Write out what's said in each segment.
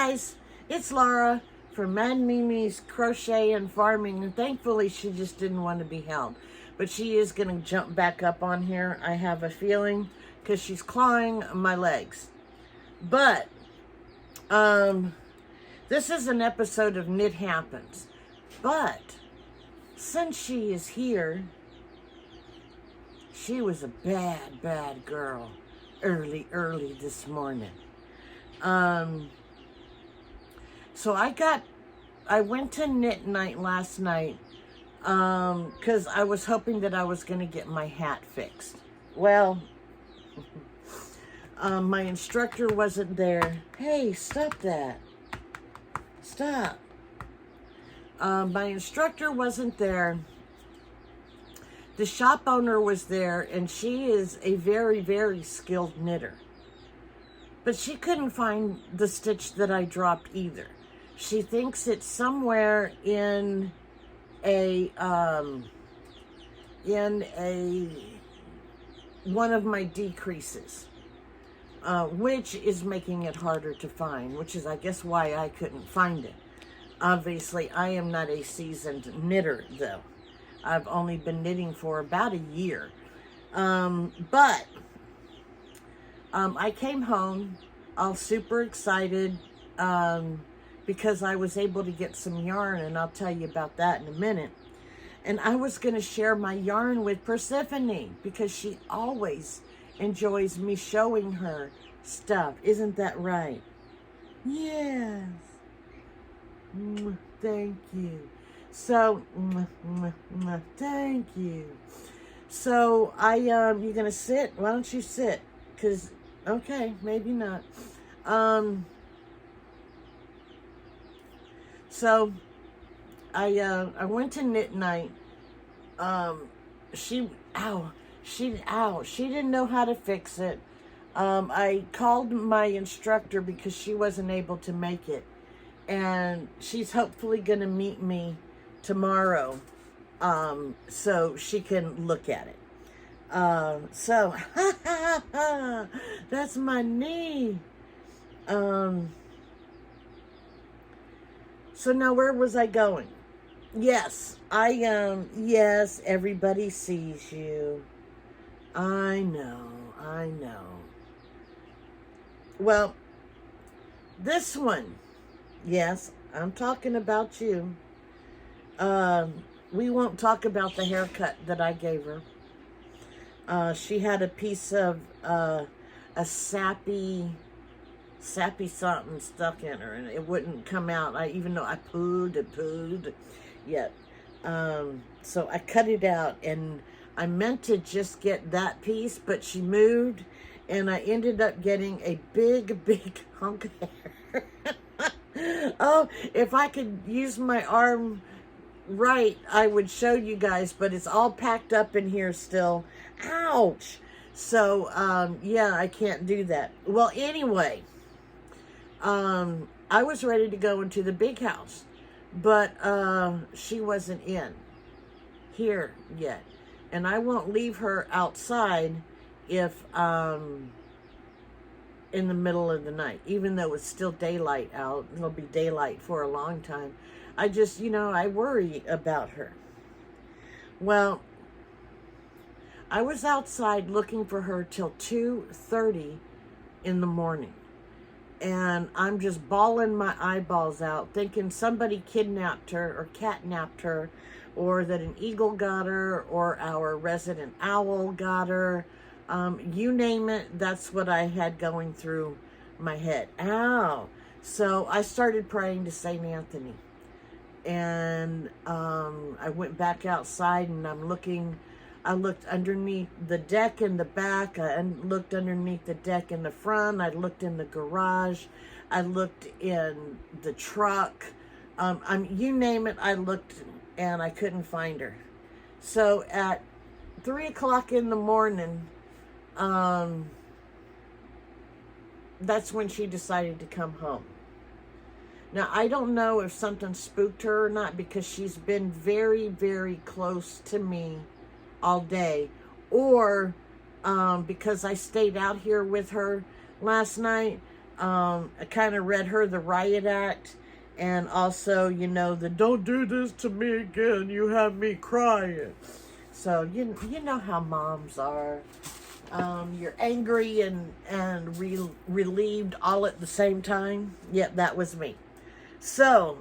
guys, it's Laura from Mad Mimi's Crochet and Farming, and thankfully she just didn't want to be held. But she is going to jump back up on here, I have a feeling, because she's clawing my legs. But, this is an episode of Knit Happens. But, since she is here, she was a bad girl early this morning. So I went to knit night last night, because I was hoping that I was going to get my hat fixed. Well, my instructor wasn't there. Hey, stop that. Stop. My instructor wasn't there. The shop owner was there, and she is a very skilled knitter. But she couldn't find the stitch that I dropped either. She thinks it's somewhere in one of my decreases, which is making it harder to find, which is, I guess, why I couldn't find it. Obviously, I am not a seasoned knitter, though. I've only been knitting for about a year. But I came home all super excited because I was able to get some yarn, and I'll tell you about that in a minute. And I was going to share my yarn with Persephone because she always enjoys me showing her stuff. Isn't that right? Yes. Thank you. So, thank you. So, you're going to sit? Why don't you sit? Because, okay, maybe not. So, I went to knit night. She didn't know how to fix it. I called my instructor because she wasn't able to make it. And she's hopefully going to meet me tomorrow, so she can look at it. So, that's my knee. So now where was I going? Yes, yes, everybody sees you. I know. Well, this one, yes, I'm talking about you. We won't talk about the haircut that I gave her. She had a piece of a sappy something stuck in her, and it wouldn't come out. Even though I pooed yet. So I cut it out, and I meant to just get that piece, but she moved, and I ended up getting a big hunk of hair. Oh, if I could use my arm right, I would show you guys, but it's all packed up in here still. Ouch. So, yeah, I can't do that. Well, anyway, I was ready to go into the big house, but she wasn't in here yet. And I won't leave her outside if in the middle of the night, even though it's still daylight out. It'll be daylight for a long time. I just, I worry about her. Well, I was outside looking for her till 2:30 in the morning. And I'm just bawling my eyeballs out, thinking somebody kidnapped her or catnapped her, or that an eagle got her, or our resident owl got her. You name it, that's what I had going through my head. Ow. So I started praying to St. Anthony. And I went back outside, and I looked underneath the deck in the back. I looked underneath the deck in the front. I looked in the garage. I looked in the truck. You name it, I looked, and I couldn't find her. So at 3 o'clock in the morning, that's when she decided to come home. Now, I don't know if something spooked her or not, because she's been very close to me all day, or because I stayed out here with her last night, I kind of read her the riot act, and also, you know, the don't do this to me again, you have me crying. So you know how moms are. You're angry and relieved all at the same time. Yep, that was me. So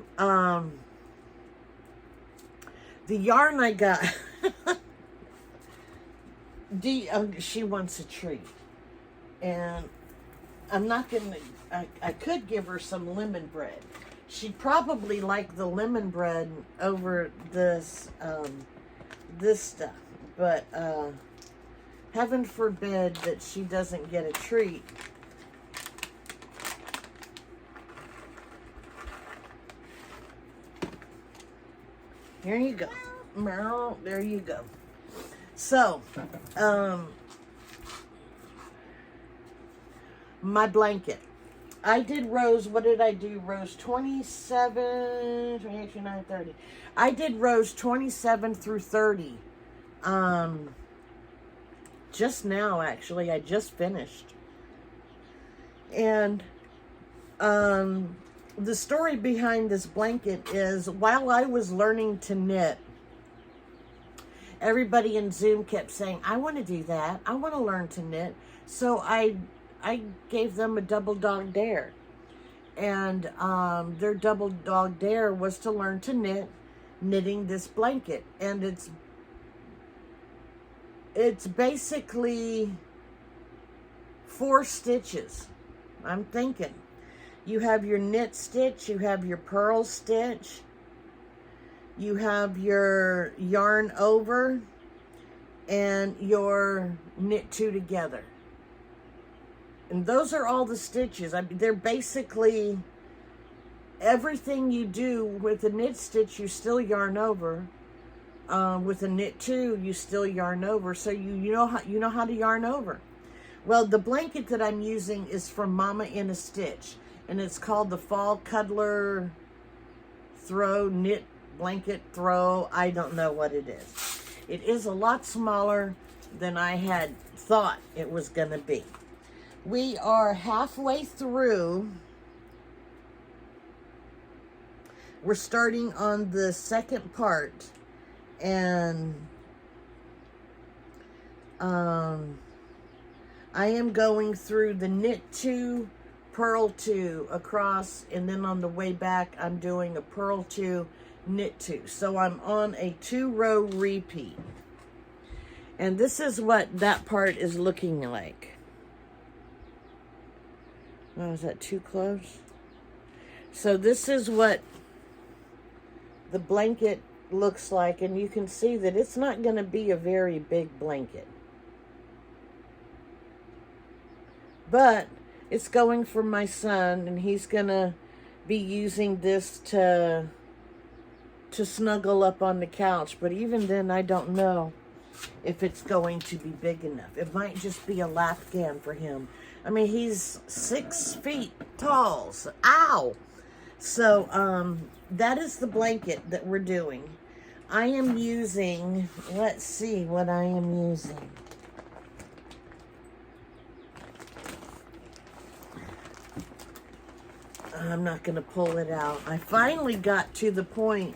the yarn I got, she wants a treat, and I'm not gonna. I could give her some lemon bread. She'd probably like the lemon bread over this this stuff, but heaven forbid that she doesn't get a treat. Here you go. Meryl, there you go. So, my blanket. I did rows, what did I do? Rows 27, 28, 29, 30. I did rows 27 through 30. Just now, actually. I just finished. And, the story behind this blanket is, while I was learning to knit, everybody in Zoom kept saying, I want to do that. I want to learn to knit. So I gave them a double dog dare. And their double dog dare was to learn to knit, knitting this blanket. And it's basically 4 stitches. I'm thinking. You have your knit stitch, you have your purl stitch, you have your yarn over, and your knit 2 together. And those are all the stitches. I mean, they're basically everything you do with a knit stitch, you still yarn over. With a knit 2, you still yarn over. So you know how to yarn over. Well, the blanket that I'm using is from Mama in a Stitch, and it's called the Fall Cuddler Throw Knit Blanket Throw. I don't know what it is. It is a lot smaller than I had thought it was going to be. We are halfway through. We're starting on the second part, and I am going through the knit 2, purl 2 across, and then on the way back I'm doing a purl 2, knit 2. So I'm on a 2-row repeat. And this is what that part is looking like. Oh, is that too close? So this is what the blanket looks like, and you can see that it's not going to be a very big blanket. But it's going for my son, and he's going to be using this to snuggle up on the couch. But even then, I don't know if it's going to be big enough. It might just be a lapghan for him. I mean, he's 6 feet tall. So, ow! So, that is the blanket that we're doing. I am using, let's see what I am using. I'm not going to pull it out. I finally got to the point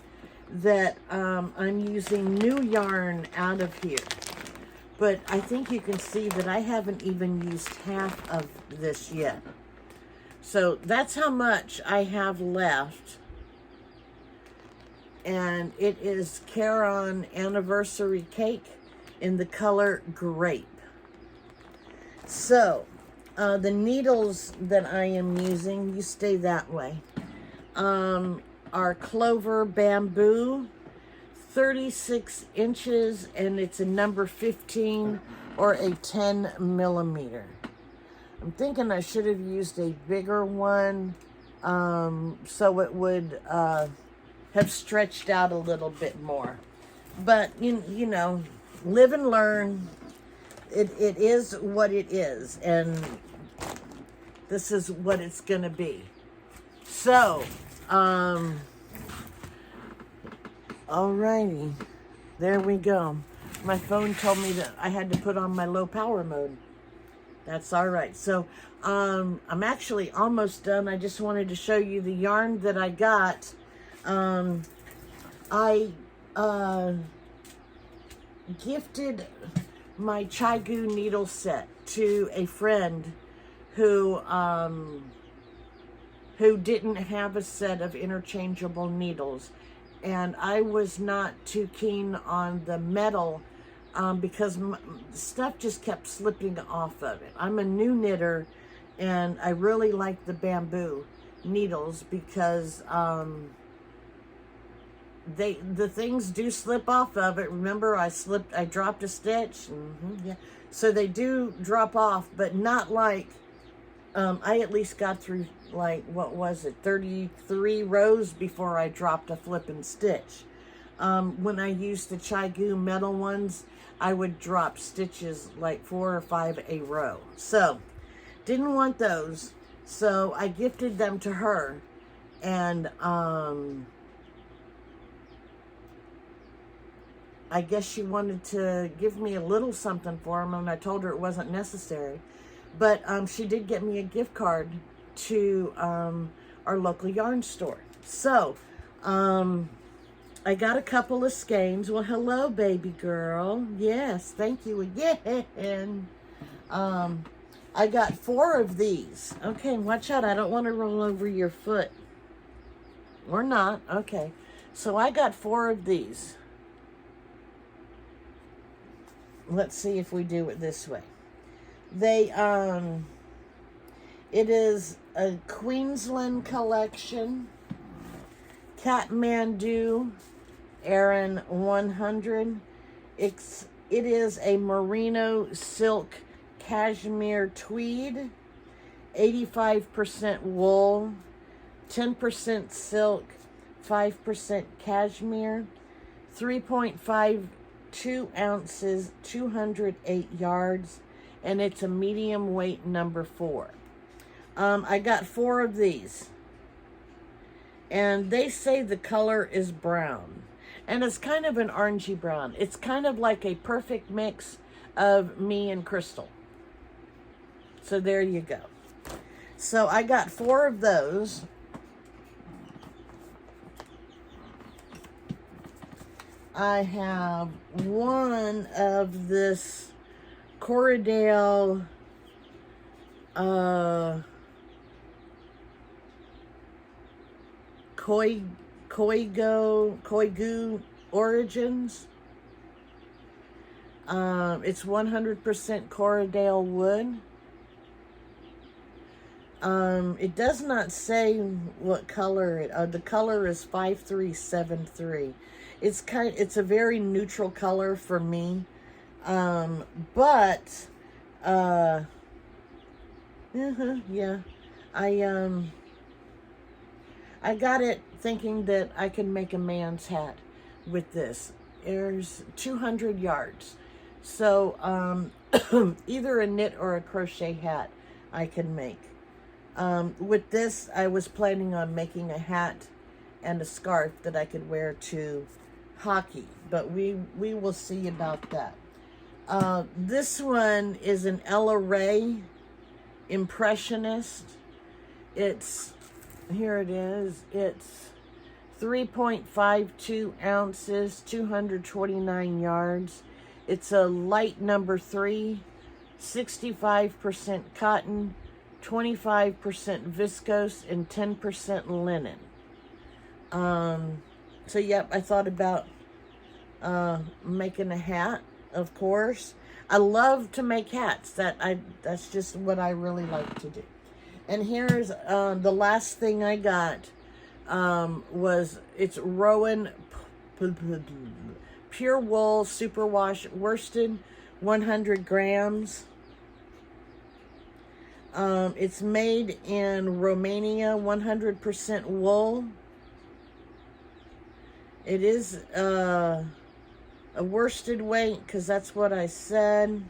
that I'm using new yarn out of here. But I think you can see that I haven't even used half of this yet. So that's how much I have left. And it is Caron Anniversary Cake in the color Grape. So, the needles that I am using, you stay that way, are Clover Bamboo, 36 inches, and it's a number 15 or a 10 millimeter. I'm thinking I should have used a bigger one, so it would have stretched out a little bit more. But, you know, live and learn. It is what it is, and this is what it's going to be. So, alrighty, there we go. My phone told me that I had to put on my low power mode. That's all right. So I'm actually almost done. I just wanted to show you the yarn that I got. I gifted my Teagan needle set to a friend who didn't have a set of interchangeable needles, and I was not too keen on the metal because stuff just kept slipping off of it. I'm a new knitter, and I really like the bamboo needles because the things do slip off of it. Remember, I dropped a stitch. Yeah. So they do drop off, but not like, I at least got through, like, what was it, 33 rows before I dropped a flipping stitch. When I used the Teagan metal ones, I would drop stitches like 4 or 5 a row. So, didn't want those. So I gifted them to her, and I guess she wanted to give me a little something for them, and I told her it wasn't necessary. But she did get me a gift card to our local yarn store. So, I got a couple of skeins. Well, hello, baby girl. Yes, thank you again. I got 4 of these. Okay, watch out. I don't want to roll over your foot. Or not. Okay. So I got 4 of these. Let's see if we do it this way. They, it is a Queensland collection. Kathmandu Aran 100. It is a merino silk cashmere tweed, 85% wool, 10% silk, 5% cashmere, 3.52 ounces, 208 yards, and it's a medium weight number 4. I got 4 of these, and they say the color is brown, and it's kind of an orangey brown. It's kind of like a perfect mix of me and Crystal. So there you go. So I got 4 of those. I have 1 of this Corriedale Koigu Origins. It's 100% Corriedale wood. It does not say what color the color is 5373. It's a very neutral color for me. But yeah, I got it thinking that I can make a man's hat with this. There's 200 yards. So, either a knit or a crochet hat I can make. With this, I was planning on making a hat and a scarf that I could wear to hockey, but we will see about that. This one is an LYS Impressionist. Here it is. It's 3.52 ounces, 229 yards. It's a light number 3, 65% cotton, 25% viscose, and 10% linen. So yep, I thought about making a hat, of course. I love to make hats. That's just what I really like to do. And here's the last thing I got it's Rowan Pure Wool Superwash Worsted, 100 grams. It's made in Romania, 100% wool. It is a worsted weight because that's what I said.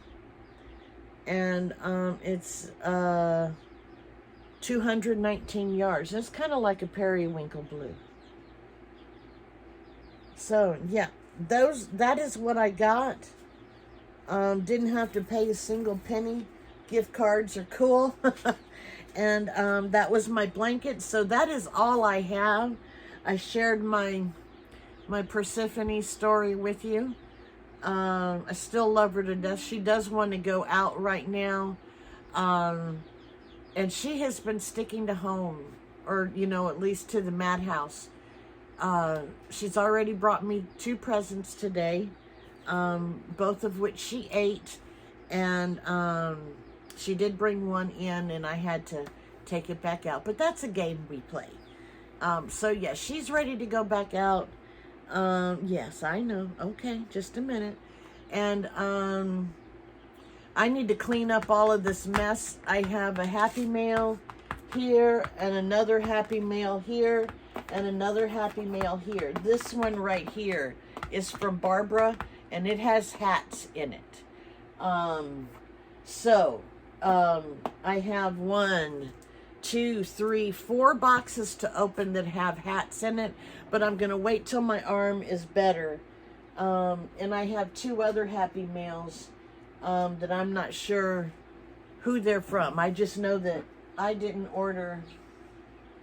And it's 219 yards. It's kind of like a periwinkle blue. So yeah, that is what I got. Didn't have to pay a single penny gift cards are cool. And that was my blanket. So that is all I have. I shared my Persephone story with you. I still love her to death. She does want to go out right now. And she has been sticking to home, or, you know, at least to the madhouse. She's already brought me 2 presents today, both of which she ate. And she did bring one in, and I had to take it back out. But that's a game we play. So, yeah, she's ready to go back out. Yes, I know. Okay, just a minute. And I need to clean up all of this mess. I have a Happy Mail here, and another Happy Mail here, and another Happy Mail here. This one right here is from Barbara, and it has hats in it. I have 1, 2, 3, 4 boxes to open that have hats in it, but I'm going to wait till my arm is better. And I have 2 other Happy Mails that I'm not sure who they're from. I just know that I didn't order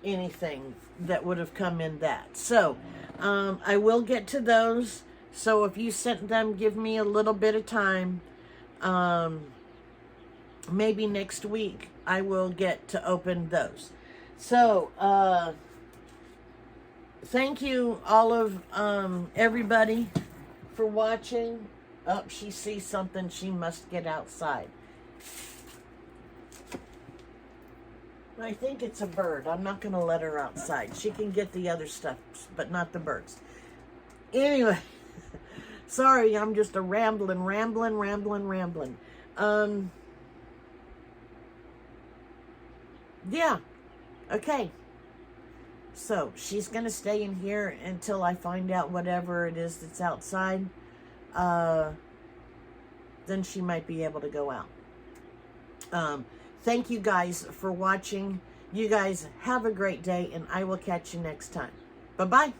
anything that would have come in that. So, I will get to those. So if you sent them, give me a little bit of time. Maybe next week I will get to open those. So, thank you all of everybody for watching. Oh, she sees something. She must get outside. I think it's a bird. I'm not going to let her outside. She can get the other stuff, but not the birds. Anyway, sorry, I'm just a rambling. Yeah, okay. So, she's going to stay in here until I find out whatever it is that's outside. Then she might be able to go out. Thank you guys for watching. You guys have a great day, and I will catch you next time. Bye-bye.